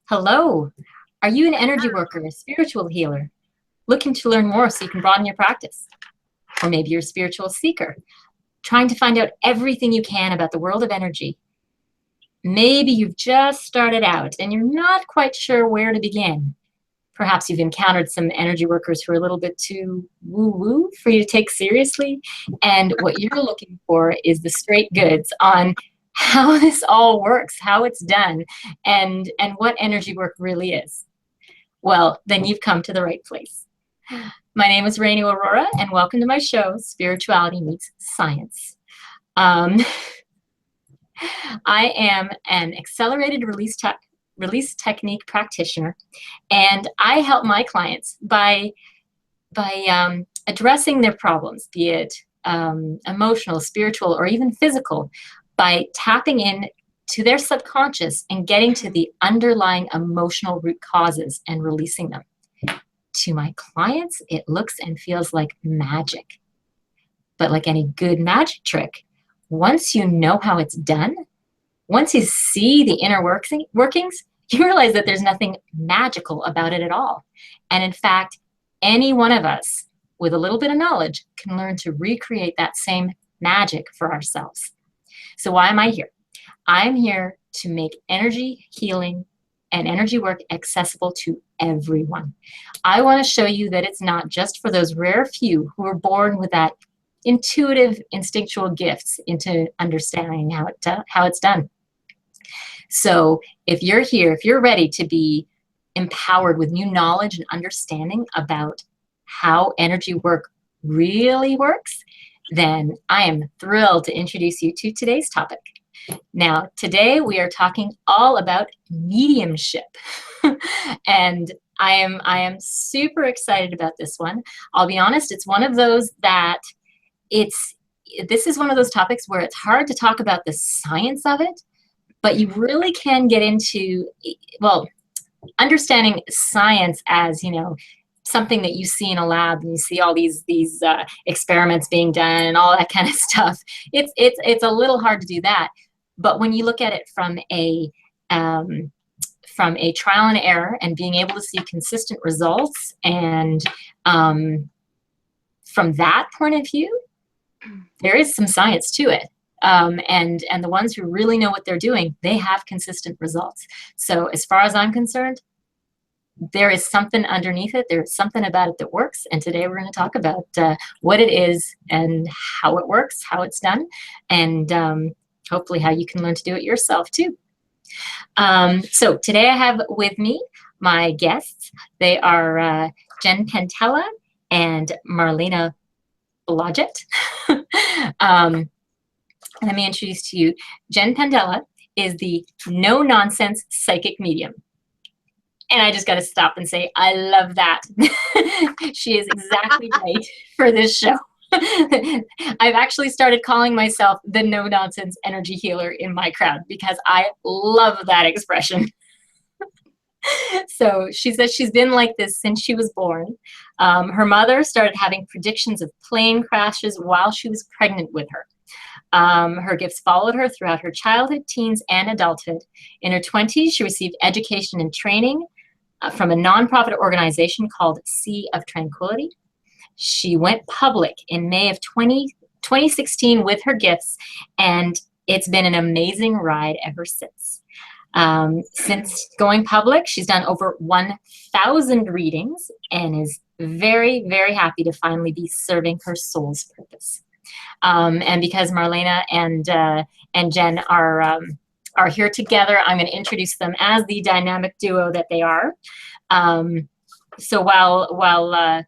Hello. Are you an energy worker, a spiritual healer, looking to learn more so you can broaden your practice? Or maybe you're a spiritual seeker, trying to find out everything you can about the world of energy. Maybe you've just started out and you're not quite sure where to begin. Perhaps you've encountered some energy workers who are a little bit too woo-woo for you to take seriously. And what you're looking for is the straight goods on how this all works, how it's done, and what energy work really is. Well, then you've come to the right place. My name is Renu Arora, and welcome to my show, Spirituality Meets Science. I am an accelerated release technique practitioner, and I help my clients by addressing their problems, be it emotional, spiritual, or even physical, by tapping in to their subconscious and getting to the underlying emotional root causes and releasing them. To my clients, it looks and feels like magic. But like any good magic trick, once you know how it's done, once you see the inner workings, you realize that there's nothing magical about it at all. And in fact, any one of us with a little bit of knowledge can learn to recreate that same magic for ourselves. So why am I here? I'm here to make energy healing and energy work accessible to everyone. I want to show you that it's not just for those rare few who are born with that intuitive, instinctual gifts into understanding how it's done. So if you're here, if you're ready to be empowered with new knowledge and understanding about how energy work really works, then I am thrilled to introduce you to today's topic. Now, today we are talking all about mediumship. And I am super excited about this one. I'll be honest, it's one of those that this is one of those topics where it's hard to talk about the science of it, but you really can get into, well, understanding science as, something that you see in a lab and you see all these experiments being done and all that kind of stuff. It's a little hard to do that. But when you look at it from a trial and error and being able to see consistent results, and from that point of view, there is some science to it. And the ones who really know what they're doing, they have consistent results. So as far as I'm concerned, there is something underneath it. There's something about it that works. And today we're going to talk about what it is and how it works, how it's done, and hopefully how you can learn to do it yourself too. So today I have with me my guests. They are Jen Pantella and Marlena Blodgett. Let me introduce to you. Jen Pantella is the no-nonsense psychic medium. And I just got to stop and say, I love that. She is exactly right for this show. I've actually started calling myself the no-nonsense energy healer in my crowd because I love that expression. So she says she's been like this since she was born. Her mother started having predictions of plane crashes while she was pregnant with her. Her gifts followed her throughout her childhood, teens, and adulthood. In her 20s, she received education and training from a nonprofit organization called Sea of Tranquility. She went public in May of 2016 with her gifts, and it's been an amazing ride ever since. Since going public, she's done over 1,000 readings and is very, very happy to finally be serving her soul's purpose. And because Marlena and Jen are here together, I'm going to introduce them as the dynamic duo that they are. So while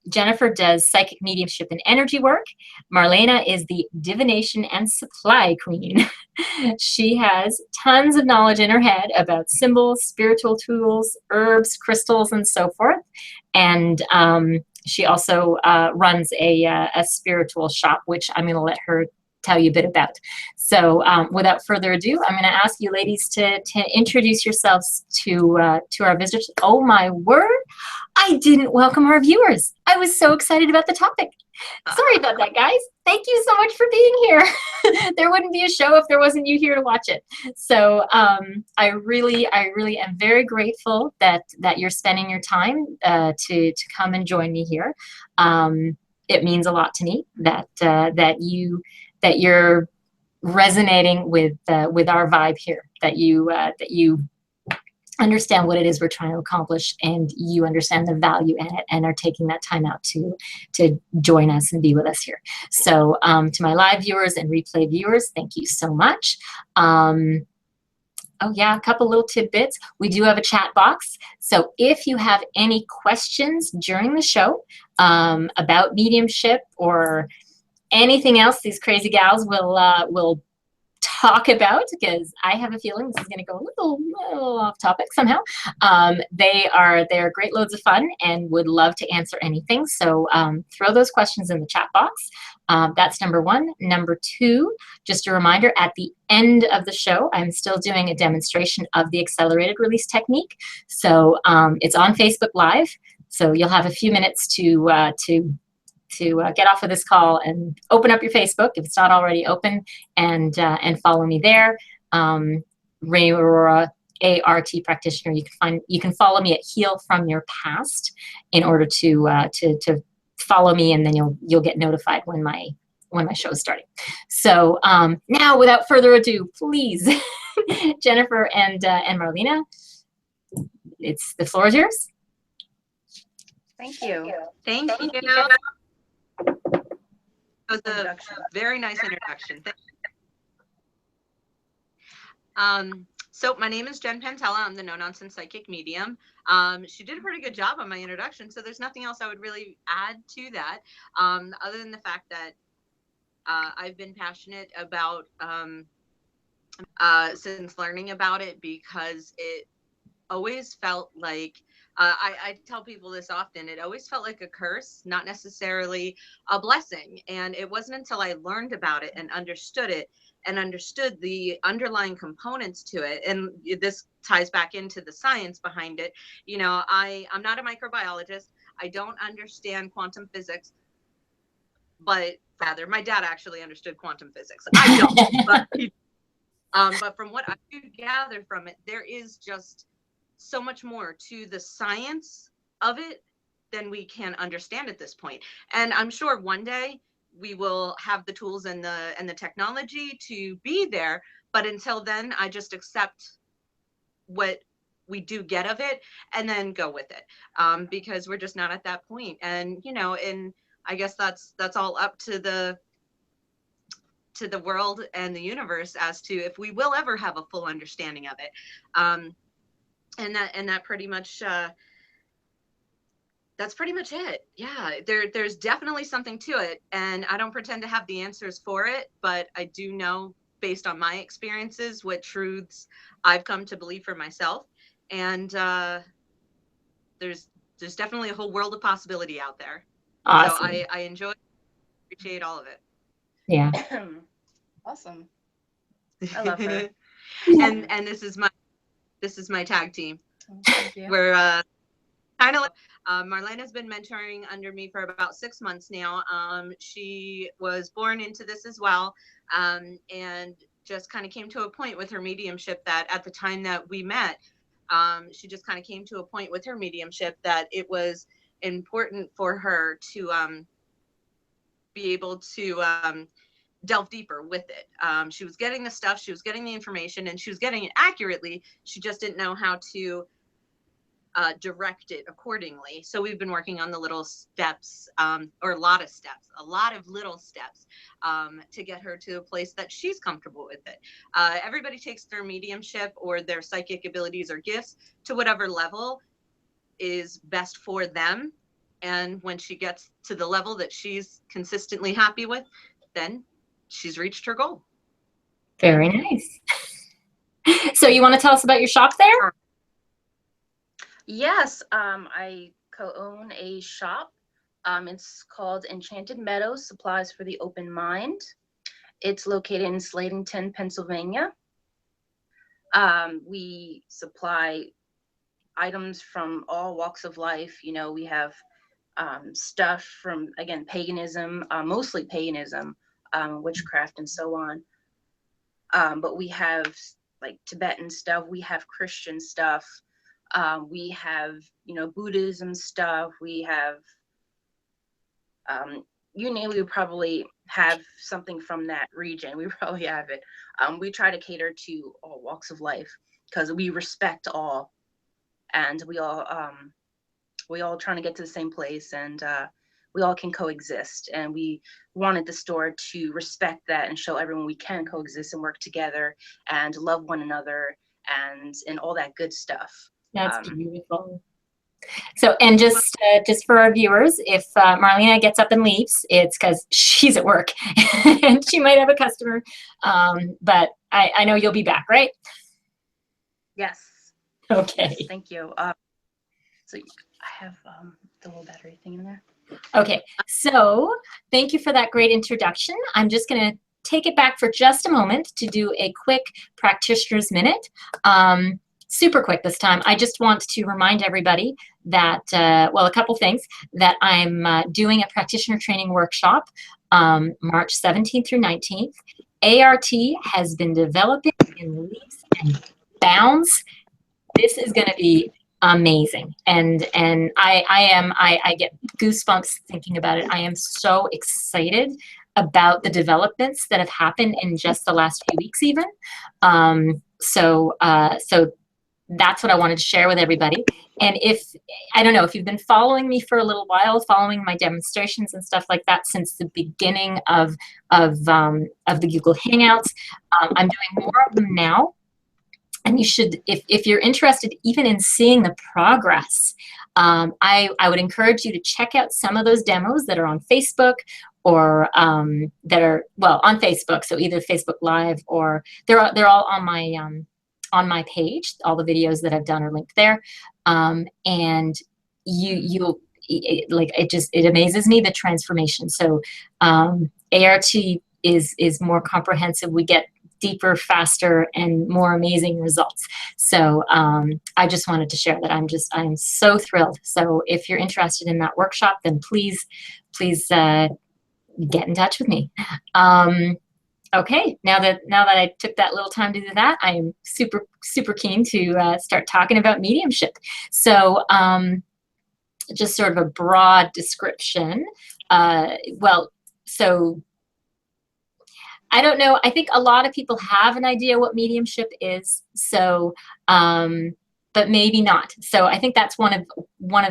Jennifer does psychic mediumship and energy work, Marlena is the divination and supply queen. She has tons of knowledge in her head about symbols, spiritual tools, herbs, crystals, and so forth. And she also runs a spiritual shop, which I'm going to let her tell you a bit about. So without further ado, I'm going to ask you ladies to introduce yourselves to our visitors. Oh my word, I didn't welcome our viewers. I was so excited about the topic. Sorry about that, guys. Thank you so much for being here. There wouldn't be a show if there wasn't you here to watch it. So I really am very grateful that you're spending your time to come and join me here. It means a lot to me that you're resonating with our vibe here. That you understand what it is we're trying to accomplish, and you understand the value in it, and are taking that time out to join us and be with us here. So to my live viewers and replay viewers, thank you so much. Oh yeah, a couple little tidbits. We do have a chat box. So if you have any questions during the show about mediumship or anything else these crazy gals will talk about, because I have a feeling this is going to go a little off topic somehow. They are great loads of fun and would love to answer anything. So throw those questions in the chat box. That's number one. Number two, just a reminder, at the end of the show, I'm still doing a demonstration of the accelerated release technique. So it's on Facebook Live. So you'll have a few minutes to get off of this call and open up your Facebook if it's not already open, and follow me there. Renu Arora, ART practitioner. You can follow me at Heal From Your Past in order to follow me, and then you'll get notified when my show is starting. So now, without further ado, please, Jennifer and Marlena, the floor is yours. Thank you. Thank you. That was a very nice introduction. So my name is Jen Pantella. I'm the no-nonsense psychic medium. She did a pretty good job on my introduction, so there's nothing else I would really add to that, other than the fact that I've been passionate about since learning about it, because it always felt like, I tell people this often, it always felt like a curse, not necessarily a blessing. And it wasn't until I learned about it and understood it, and understood the underlying components to it. And this ties back into the science behind it. You know, I'm not a microbiologist. I don't understand quantum physics, but rather my dad actually understood quantum physics. I don't, but from what I do gather from it, there is just so much more to the science of it than we can understand at this point. And I'm sure one day we will have the tools and the technology to be there. But until then, I just accept what we do get of it and then go with it, because we're just not at that point. And, you know, and I guess that's all up to the world and the universe as to if we will ever have a full understanding of it. And that pretty much, that's pretty much it. Yeah, there's definitely something to it, and I don't pretend to have the answers for it, but I do know, based on my experiences, what truths I've come to believe for myself. And there's definitely a whole world of possibility out there. Awesome. So I enjoy, appreciate all of it. Yeah. Awesome. I love her. and this is my tag team. Thank you. We're kind of like, Marlena's been mentoring under me for about 6 months now. She was born into this as well, and just kind of came to a point with her mediumship that at the time that we met, she just kind of came to a point with her mediumship that it was important for her to be able to delve deeper with it. She was getting the stuff, she was getting the information, and she was getting it accurately. She just didn't know how to direct it accordingly. So we've been working on the little steps, or a lot of little steps to get her to a place that she's comfortable with it. Everybody takes their mediumship or their psychic abilities or gifts to whatever level is best for them. And when she gets to the level that she's consistently happy with, then she's reached her goal. Very nice. So you want to tell us about your shop there? Yes, I co-own a shop. It's called Enchanted Meadows, Supplies for the Open Mind. It's located in Slatington, Pennsylvania. We supply items from all walks of life. You know, we have stuff from, again, paganism, mostly paganism, witchcraft and so on. But we have like Tibetan stuff, we have Christian stuff, we have, you know, Buddhism stuff, we have, you name it, we probably have something from that region. We probably have it. We try to cater to all walks of life because we respect all, and we all trying to get to the same place, and we all can coexist. And we wanted the store to respect that and show everyone we can coexist and work together and love one another and all that good stuff. That's beautiful. So, and just for our viewers, if Marlena gets up and leaves, it's because she's at work and she might have a customer. But I know you'll be back, right? Yes. Okay. Yes, thank you. So I have the little battery thing in there. Okay. So thank you for that great introduction. I'm just going to take it back for just a moment to do a quick practitioner's minute. Super quick this time. I just want to remind everybody that, well, a couple things, that I'm doing a practitioner training workshop March 17th through 19th. ART has been developing in leaps and bounds. This is going to be amazing. And I get goosebumps thinking about it. I am so excited about the developments that have happened in just the last few weeks even. So that's what I wanted to share with everybody. And if, I don't know, if you've been following me for a little while, following my demonstrations and stuff like that since the beginning of the Google Hangouts, I'm doing more of them now. And you should, if you're interested even in seeing the progress, I would encourage you to check out some of those demos that are on Facebook or that are, well, on Facebook. So either Facebook Live or they're all on my page. All the videos that I've done are linked there. And you'll like, it amazes me, the transformation. So ART is more comprehensive. We get deeper, faster, and more amazing results. So I just wanted to share that I'm so thrilled. So if you're interested in that workshop, then please get in touch with me. Okay, now that I took that little time to do that, I am super keen to start talking about mediumship. So just sort of a broad description. Well, so I don't know. I think a lot of people have an idea what mediumship is. So, but maybe not. So I think that's one of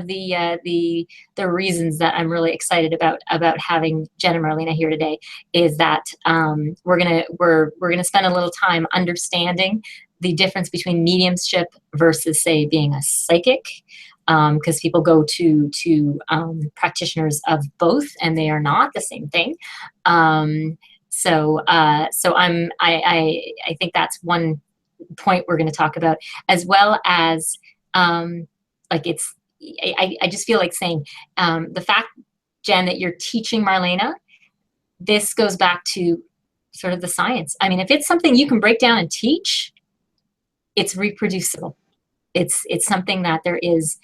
the reasons that I'm really excited about having Jen and Marlena here today, is that we're gonna spend a little time understanding the difference between mediumship versus, say, being a psychic, because people go to practitioners of both, and they are not the same thing. So I think that's one point we're going to talk about, as well as like I just feel like saying the fact, Jen, that you're teaching Marlena, this goes back to sort of the science. I mean, if it's something you can break down and teach, it's reproducible. It's something that there is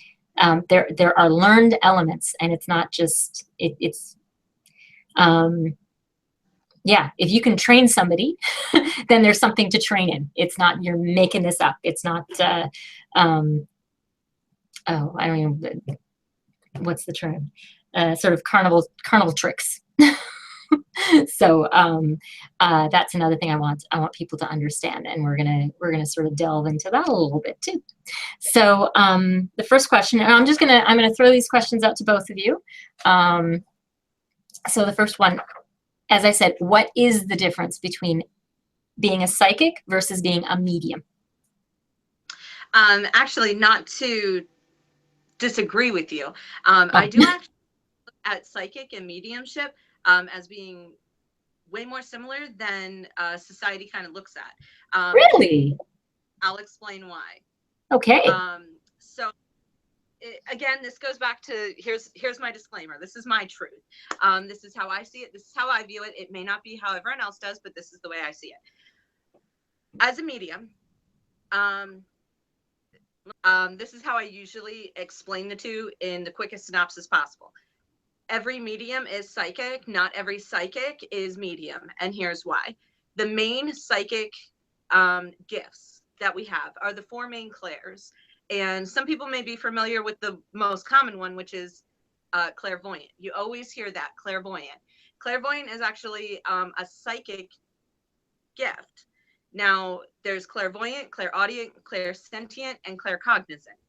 there are learned elements, and it's not just yeah, if you can train somebody, then there's something to train in. It's not you're making this up. It's not, oh, I don't even, what's the term? Sort of carnival tricks. So that's another thing I want people to understand, and we're gonna sort of delve into that a little bit too. So the first question, and I'm gonna throw these questions out to both of you. So the first one, as I said, what is the difference between being a psychic versus being a medium? Actually, not to disagree with you. I do actually look at psychic and mediumship as being way more similar than society kind of looks at. Really? I'll explain why. Okay. So again, this goes back to, here's my disclaimer. This is my truth. This is how I see it. This is how I view it. It may not be how everyone else does, but this is the way I see it. As a medium, this is how I usually explain the two in the quickest synopsis possible. every medium is psychic. Not every psychic is medium. And here's why. The main psychic gifts that we have are the four main clairs. And some people may be familiar with the most common one, which is clairvoyant. You always hear that, clairvoyant. Clairvoyant is actually a psychic gift. Now, there's clairvoyant, clairaudient, clairsentient, and claircognizant.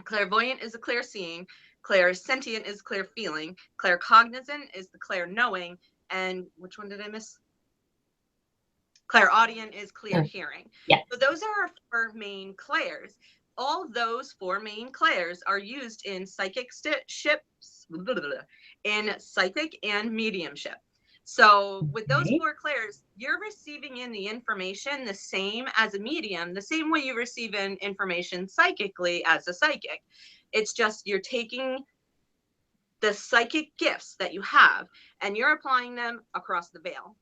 Clairvoyant is the clear seeing, clairsentient is clear feeling, claircognizant is the clear knowing, and which one did I miss? Clairaudient is clear hearing. Yeah. So those are our four main clairs. All those four main clairs are used in psychic ships, in psychic and mediumship. So with those four clairs, you're receiving in the information the same as a medium, the same way you receive in information psychically as a psychic. It's just you're taking the psychic gifts that you have and you're applying them across the veil.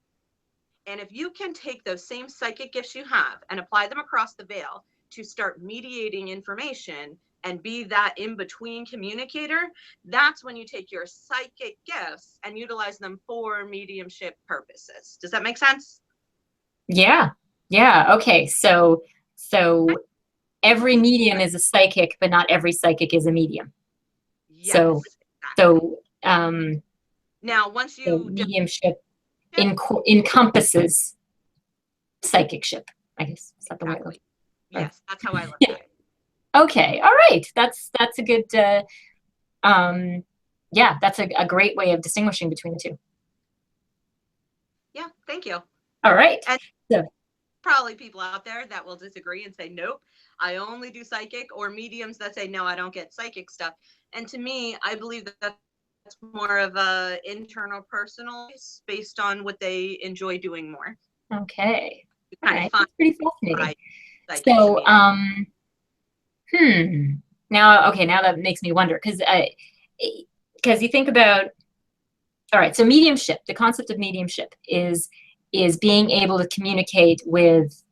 And if you can take those same psychic gifts you have and apply them across the veil to start mediating information and be that in-between communicator, that's when you take your psychic gifts and utilize them for mediumship purposes. Does that make sense? Yeah. Yeah. Okay. So every medium is a psychic, but not every psychic is a medium. Yes, So, exactly. so now once you mediumship encompasses psychicship, I guess. Is that the way I look at it? Yes, that's how I look at it. Okay. All right. That's a good, yeah, that's a great way of distinguishing between the two. Yeah. Thank you. All right. And so, probably people out there that will disagree and say, nope, I only do psychic, or mediums that say, no, I don't get psychic stuff. And to me, I believe that that's more of a internal personal based on what they enjoy doing more. Okay. All right. That's pretty fascinating. So, now that makes me wonder, because you think about, all right, so mediumship, the concept of mediumship is being able to communicate with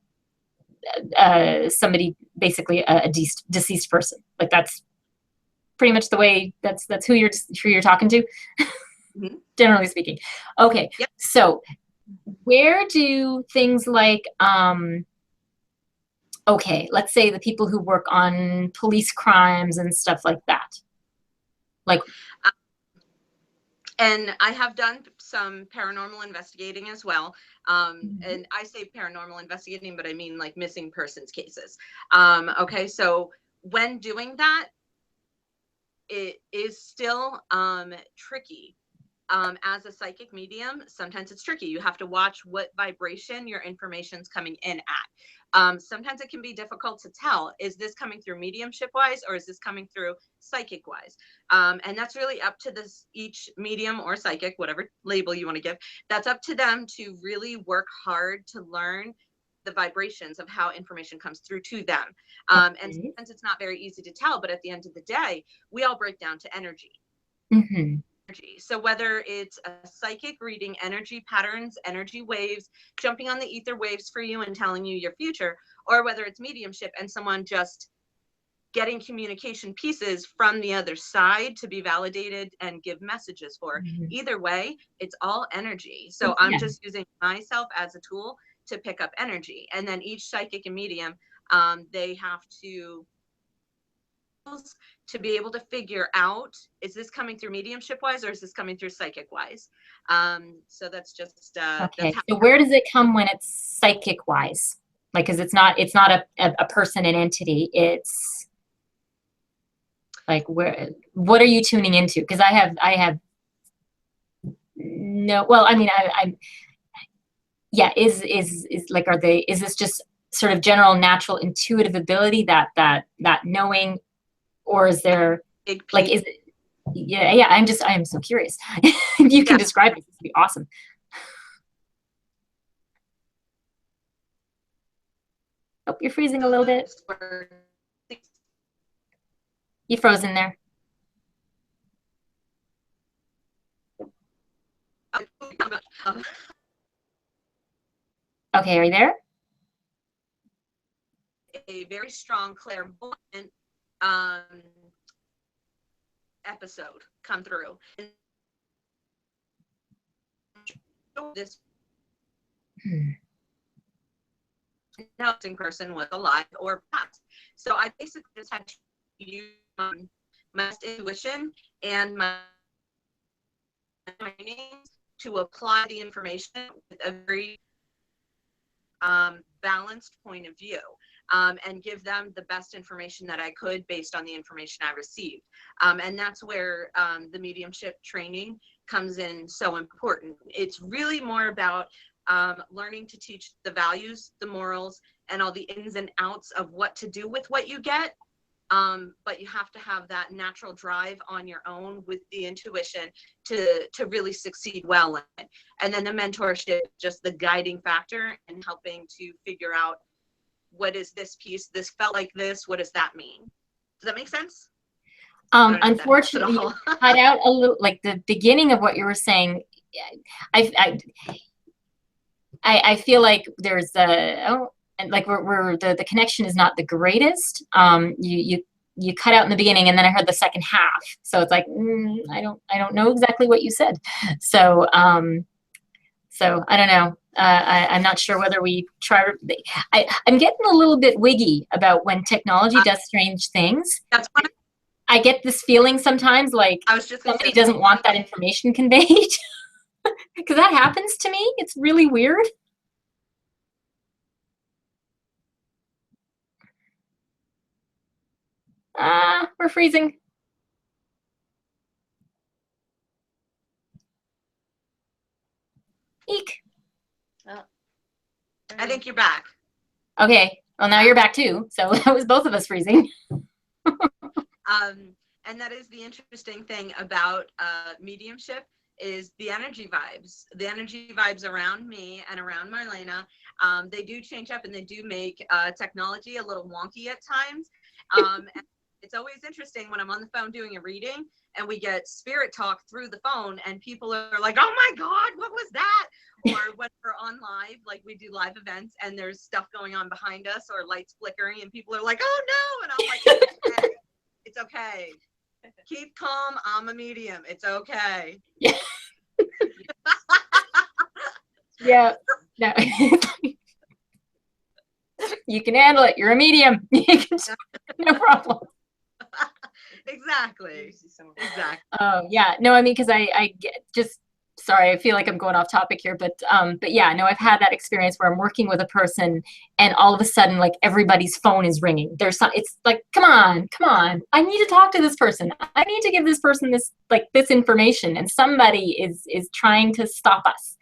somebody, basically a deceased person. Like that's pretty much the way, that's who you're talking to, generally speaking. Okay. Yep. So where do things like, okay, let's say the people who work on police crimes and stuff like that, like, and I have done some paranormal investigating as well. And I say paranormal investigating, but I mean like missing persons cases. Okay, so when doing that, it is still tricky. As a psychic medium, sometimes it's tricky. You have to watch what vibration your information's coming in at. Sometimes it can be difficult to tell, is this coming through mediumship wise or is this coming through psychic wise? And that's really up to each medium or psychic, whatever label you want to give, that's up to them to really work hard to learn the vibrations of how information comes through to them. And sometimes it's not very easy to tell, but at the end of the day, we all break down to energy. So whether it's a psychic reading energy patterns, energy waves, jumping on the ether waves for you and telling you your future, or whether it's mediumship and someone just getting communication pieces from the other side to be validated and give messages for. Either way, it's all energy. So I'm just using myself as a tool to pick up energy. And then each psychic and medium, they have to be able to figure out, is this coming through mediumship wise or is this coming through psychic wise? So that's just okay. So where does it come when it's psychic wise? Like, because it's not a person, an entity. It's like, what are you tuning into? Because I have no, well, I mean, yeah, is like, is this just sort of general natural intuitive ability, that knowing, or is there, like, is it, yeah, I am so curious. If you can describe it, this would be awesome. Oh, you're freezing a little bit. You frozen there. Okay, are you there? A very strong clairvoyant episode come through. And this Hmm. in person was alive or past. So I basically just had to use my intuition and my training to apply the information with a very balanced point of view, and give them the best information that I could based on the information I received. And that's where the mediumship training comes in so important. It's really more about learning to teach the values, the morals, and all the ins and outs of what to do with what you get. But you have to have that natural drive on your own with the intuition to really succeed well in it. And then the mentorship, just the guiding factor and helping to figure out, what is this piece? This felt like this. What does that mean? Does that make sense? Unfortunately, you cut out a little, like the beginning of what you were saying. I feel like there's like the connection is not the greatest. You cut out in the beginning, and then I heard the second half. So it's like, I don't know exactly what you said. So so I don't know. I'm not sure whether we try. I'm getting a little bit wiggy about when technology does strange things. That's what I get this feeling sometimes, like I was just somebody doesn't want that information conveyed. Because that happens to me. It's really weird. We're freezing. Eek. Oh, I think you're back. Okay. Well, now you're back too. So that was both of us freezing. And that is the interesting thing about mediumship, is the energy vibes. The energy vibes around me and around Marlena, they do change up, and they do make technology a little wonky at times. And it's always interesting when I'm on the phone doing a reading and we get spirit talk through the phone and people are like, oh my God, what was that? Or when we're on live, like we do live events and there's stuff going on behind us or lights flickering and people are like, oh no. And I'm like, it's okay. It's okay. Keep calm. I'm a medium. It's okay. Yeah. Yeah. No. You can handle it. You're a medium. No problem. Exactly. Exactly. Oh yeah. No, I mean, because I get just, sorry, I feel like I'm going off topic here, but yeah, no, I've had that experience where I'm working with a person and all of a sudden, like, everybody's phone is ringing. It's like, come on, I need to talk to this person. I need to give this person this information, and somebody is trying to stop us.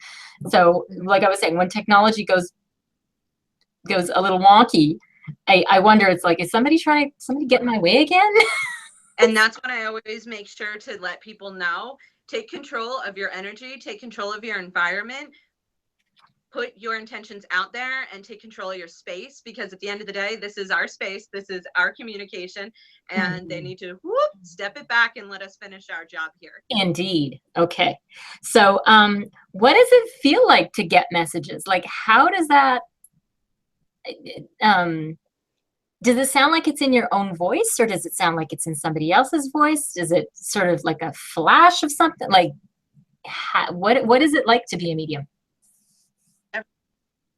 So, like I was saying, when technology goes a little wonky, I wonder, it's like, is somebody get in my way again? And that's when I always make sure to let people know, take control of your energy, take control of your environment, put your intentions out there, and take control of your space, because at the end of the day, this is our space, this is our communication, and they need to step it back and let us finish our job here. Indeed. Okay. So what does it feel like to get messages? Like, how does that, does it sound like it's in your own voice, or does it sound like it's in somebody else's voice? Is it sort of like a flash of something? Like, what is it like to be a medium?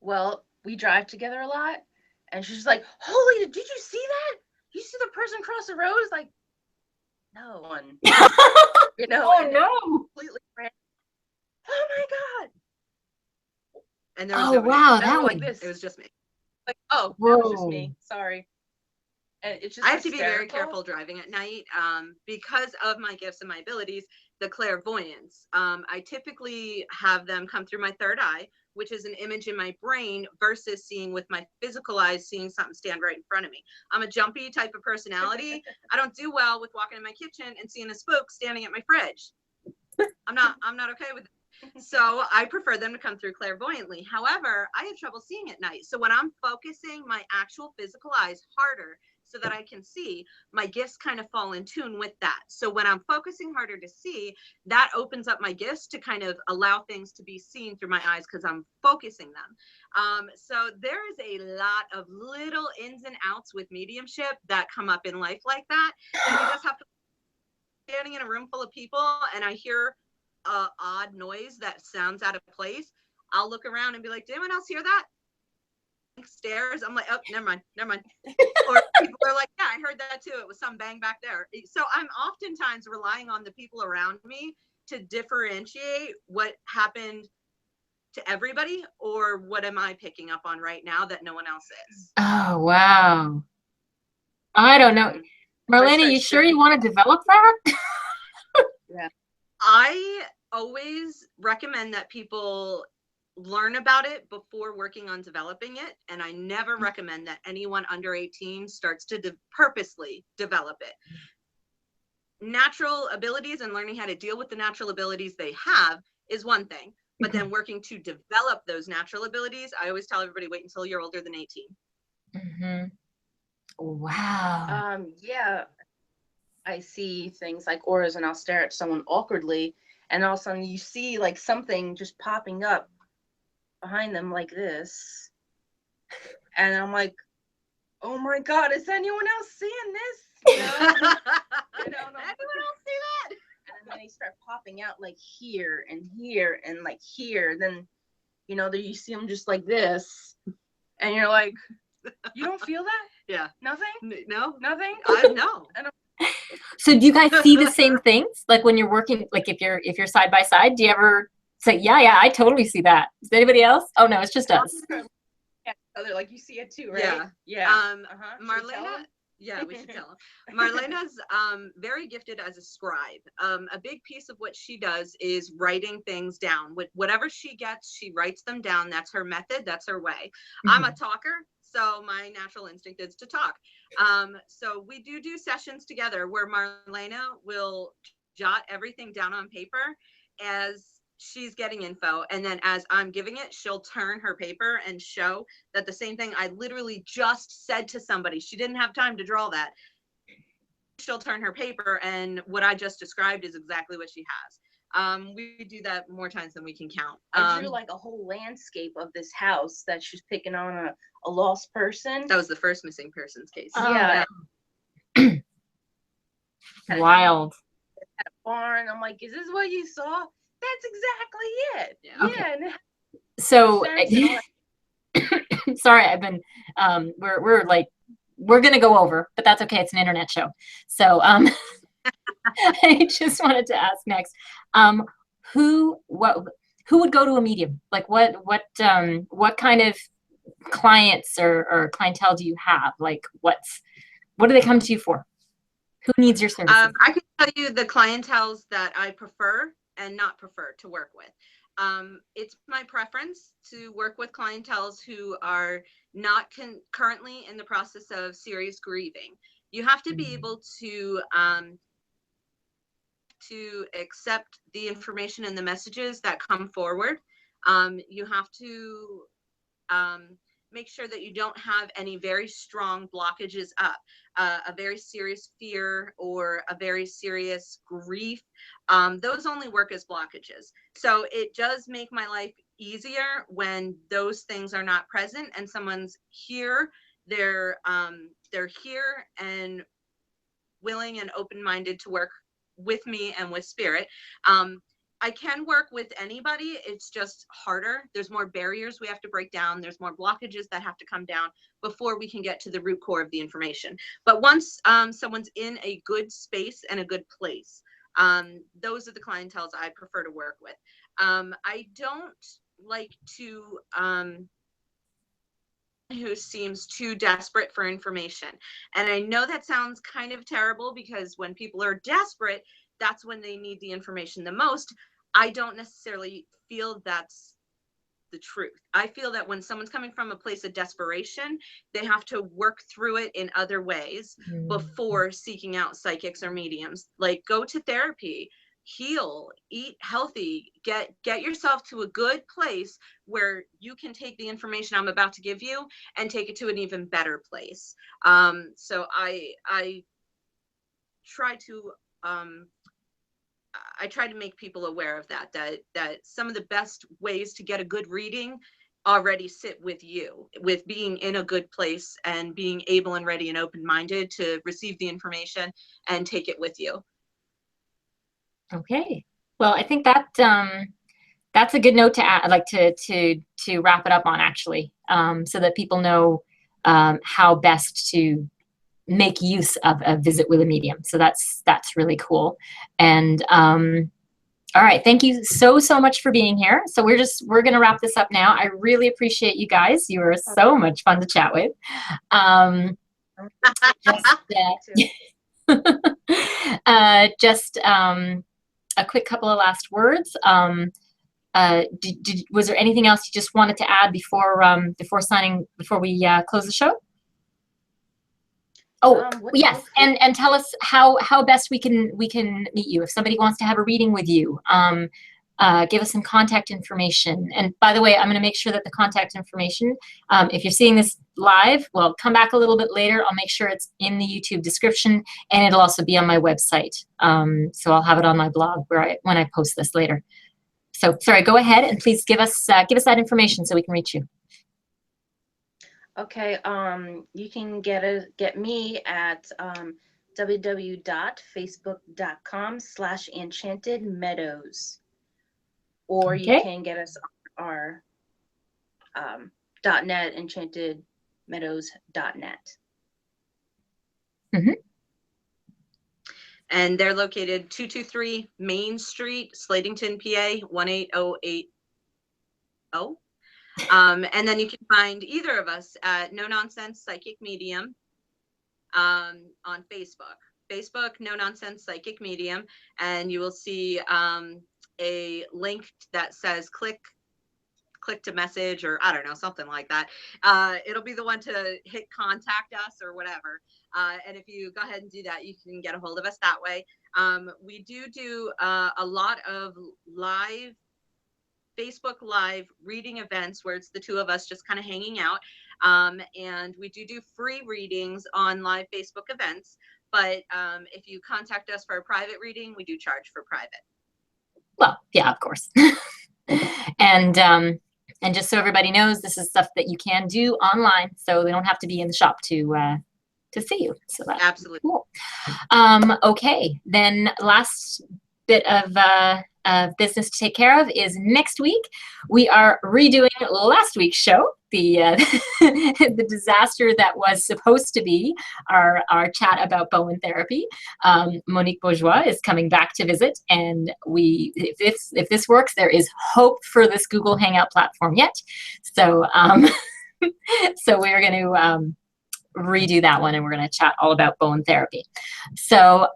Well, we drive together a lot, and she's like, holy, did you see that? You see the person cross the road? It's like, no one. You know, oh no. Completely random. Oh my God. And there was wow, that like this. It was just me. Like, oh, that was just me. Sorry. And it's just I have to be very careful driving at night, because of my gifts and my abilities, the clairvoyance. I typically have them come through my third eye, which is an image in my brain, versus seeing with my physical eyes, seeing something stand right in front of me. I'm a jumpy type of personality. I don't do well with walking in my kitchen and seeing a spook standing at my fridge. I'm not okay with it. So I prefer them to come through clairvoyantly. However, I have trouble seeing at night. So when I'm focusing my actual physical eyes harder so that I can see, my gifts kind of fall in tune with that. So when I'm focusing harder to see, that opens up my gifts to kind of allow things to be seen through my eyes because I'm focusing them. So there is a lot of little ins and outs with mediumship that come up in life like that. And you just have to, standing in a room full of people and I hear a odd noise that sounds out of place, I'll look around and be like, did anyone else hear that? Stairs. I'm like, oh, never mind. Or people are like, yeah, I heard that too. It was some bang back there. So I'm oftentimes relying on the people around me to differentiate what happened to everybody, or what am I picking up on right now that no one else is. Oh, wow. I don't know. Marlena, you sure you want to develop that? Yeah. I always recommend that people learn about it before working on developing it. And I never recommend that anyone under 18 starts to purposely develop it. Natural abilities and learning how to deal with the natural abilities they have is one thing, but then working to develop those natural abilities, I always tell everybody, wait until you're older than 18. Mm-hmm. Wow. Yeah, I see things like auras and I'll stare at someone awkwardly, and all of a sudden you see like something just popping up behind them like this. And I'm like, oh my God, is anyone else seeing this? You know? Anyone else see that? And then they start popping out like here and here and like here. Then, you know, you see them just like this. And you're like, you don't feel that? Yeah. Nothing? No. Nothing? No. So do you guys see the same things? Like when you're working, like if you're side by side, do you ever say, yeah, I totally see that. Is anybody else? Oh no, it's just us. Yeah, they're like, you see it too, right? Yeah. Yeah. Marlena, yeah, we should tell them. Marlena's very gifted as a scribe. A big piece of what she does is writing things down. With whatever she gets, she writes them down. That's her method. That's her way. I'm a talker, so my natural instinct is to talk. So we do sessions together where Marlena will jot everything down on paper as she's getting info, and then as I'm giving it, she'll turn her paper and show that the same thing I literally just said to somebody, she didn't have time to draw that. She'll turn her paper, and what I just described is exactly what she has. We do that more times than we can count. I drew like a whole landscape of this house that she's picking on a lost person. That was the first missing persons case. Yeah. Wild. At a barn. I'm like, is this what you saw? That's exactly it. Yeah. Okay. Yeah. So sorry, I've been we're gonna go over, but that's okay. It's an internet show. So I just wanted to ask next, who would go to a medium? Like what kind of clients or clientele do you have? Like what do they come to you for? Who needs your services? I can tell you the clientels that I prefer and not prefer to work with. It's my preference to work with clientels who are not currently in the process of serious grieving. You have to be able to accept the information and the messages that come forward. You have to make sure that you don't have any very strong blockages up, a very serious fear or a very serious grief. Those only work as blockages. So it does make my life easier when those things are not present and someone's here, they're here and willing and open-minded to work with me and with spirit. I can work with anybody. It's just harder. There's more barriers we have to break down. There's more blockages that have to come down before we can get to the root core of the information. But once someone's in a good space and a good place, those are the clientels I prefer to work with. I don't like to who seems too desperate for information. And I know that sounds kind of terrible because when people are desperate, that's when they need the information the most. I don't necessarily feel that's the truth. I feel that when someone's coming from a place of desperation, they have to work through it in other ways before seeking out psychics or mediums. Like go to therapy, heal, eat healthy, get yourself to a good place where you can take the information I'm about to give you and take it to an even better place. So I try to make people aware of that some of the best ways to get a good reading already sit with you, with being in a good place and being able and ready and open-minded to receive the information and take it with you. Okay. Well, I think that that's a good note to add, like to wrap it up on, actually, so that people know how best to make use of a visit with a medium. So that's really cool. And all right, thank you so much for being here. So we're gonna wrap this up now. I really appreciate you guys. You were so much fun to chat with. Just a quick couple of last words. Was there anything else you just wanted to add before we close the show? Oh, yes, and tell us how best we can meet you if somebody wants to have a reading with you. Give us some contact information. And by the way, I'm going to make sure that the contact information, if you're seeing this live, well, come back a little bit later. I'll make sure it's in the YouTube description, and it'll also be on my website. So I'll have it on my blog when I post this later. So sorry, go ahead and please give us that information so we can reach you. Okay, you can get me at www.facebook.com/enchantedmeadows, or you can get us on our .net, enchantedmeadows.net. Mm-hmm. And they're located 223 Main Street, Slatington, PA 18080. And then you can find either of us at No Nonsense Psychic Medium on Facebook, No Nonsense Psychic Medium, and you will see a link that says click to message, or I don't know, something like that. It'll be the one to hit contact us or whatever. And if you go ahead and do that, you can get a hold of us that way. We do a lot of live Facebook Live reading events where it's the two of us just kind of hanging out. And we do free readings on live Facebook events. But if you contact us for a private reading, we do charge for private. Well, yeah, of course. And just so everybody knows, this is stuff that you can do online, so they don't have to be in the shop to see you. So that's absolutely cool. Okay, then last bit of business to take care of is next week. We are redoing last week's show, the the disaster that was supposed to be our chat about Bowen therapy. Monique Bourgeois is coming back to visit, and if this works, there is hope for this Google Hangout platform yet. So so we're going to redo that one, and we're going to chat all about Bowen therapy. So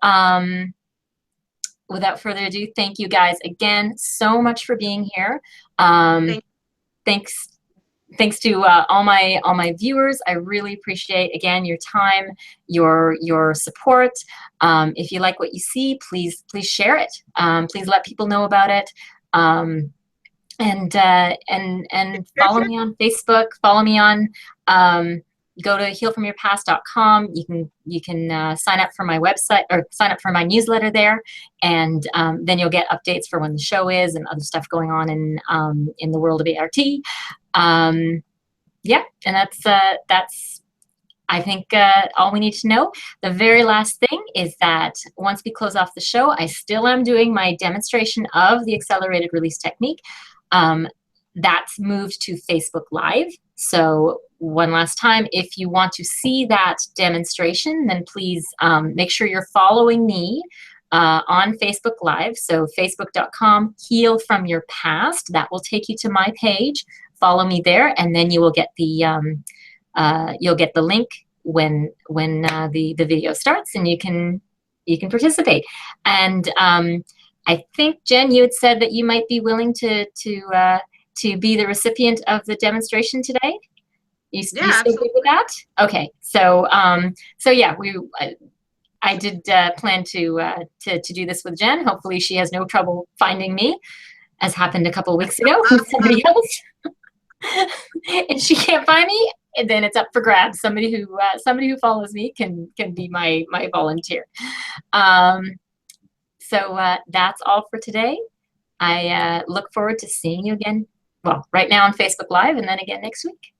without further ado, thank you guys again so much for being here. Thanks to all my viewers. I really appreciate, again, your time, your support. If you like what you see, please share it. Please let people know about it. And follow me on Facebook. Follow me on. Go to healfromyourpast.com. You can sign up for my website, or sign up for my newsletter there, and then you'll get updates for when the show is and other stuff going on in the world of ART. Yeah, and that's I think all we need to know. The very last thing is that once we close off the show, I still am doing my demonstration of the accelerated release technique. That's moved to Facebook Live. So one last time, if you want to see that demonstration, then please make sure you're following me on Facebook Live. So facebook.com, Heal From Your Past. That will take you to my page. Follow me there, and then you will get the link when the video starts, and you can participate. And I think, Jen, you had said that you might be willing to be the recipient of the demonstration today. You still good with that? Okay, so yeah, I did plan to do this with Jen. Hopefully, she has no trouble finding me, as happened a couple of weeks ago with somebody else. And she can't find me, and then it's up for grabs. Somebody who follows me can be my volunteer. So that's all for today. I look forward to seeing you again. Well, right now on Facebook Live, and then again next week.